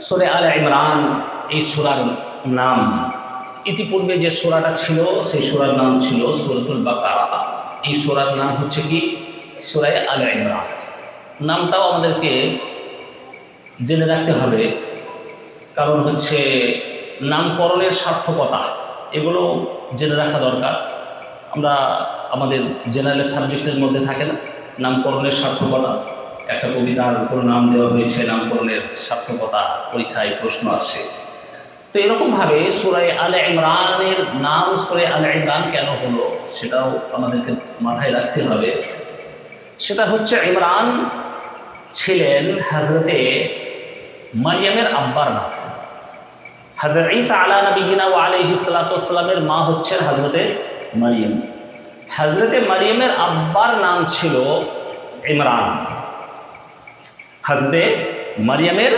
সূরা আলে ইমরান এই সূরার নাম। ইতিপূর্বে যে সূরাটা ছিল সেই সূরার নাম ছিল সূরাতুল বাকারা। এই সূরার নাম হচ্ছে কি সূরা আলে ইমরান। নামটাও আমাদেরকে জেনে রাখতে হবে, কারণ হচ্ছে নামকরণের সার্থকতা এগুলো জেনে রাখা দরকার। আমরা আমাদের জেনারেল সাবজেক্টের মধ্যে থাকে না নামকরণের সার্থকতা, একটা কবিতার উপর নাম দেওয়া হয়েছে, নামকরণের সার্থকতা পরীক্ষায় প্রশ্ন আসে। তো এরকমভাবে সূরা আলে ইমরানের নাম সূরা আলে ইমরান কেন হলো সেটাও আমাদেরকে মাথায় রাখতে হবে। সেটা হচ্ছে ইমরান ছিলেন হযরতে মারিয়ামের আব্বার নাম। হযরত ঈসা আলা নবিয়িনা ওয়া আলাইহিস সালাতু ওয়াস সালামের মা হচ্ছেন হযরতে মারিয়াম। হযরতে মারিয়ামের আব্বার নাম ছিল ইমরান। হযরতে মারিয়ামের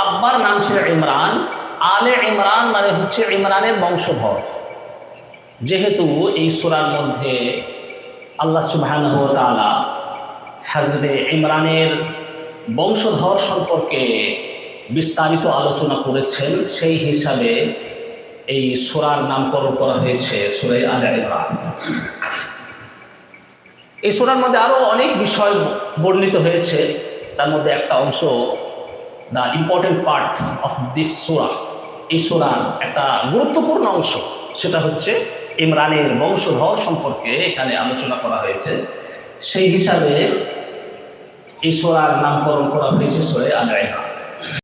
আব্বার নাম ছিল ইমরান। আলে ইমরান মানে হচ্ছে ইমরানের বংশধর। যেহেতু এই সূরার মধ্যে আল্লাহ সুবহানাহু ওয়া তাআলা হযরতে ইমরানের বংশধর সম্পর্কে বিস্তারিত আলোচনা করেছেন, সেই হিসাবে এই সূরার নামকরণ করা হয়েছে সূরা আলে ইমরান। এই সূরার মধ্যে আরও অনেক বিষয় বর্ণিত হয়েছে, তার মধ্যে একটা অংশ, the important part of this সূরা, এই সূরার একটা গুরুত্বপূর্ণ অংশ, সেটা হচ্ছে ইমরানের বংশধর সম্পর্কে এখানে আলোচনা করা হয়েছে। সেই হিসাবে এই সূরার নামকরণ করা হয়েছে সূরা আলে ইমরান।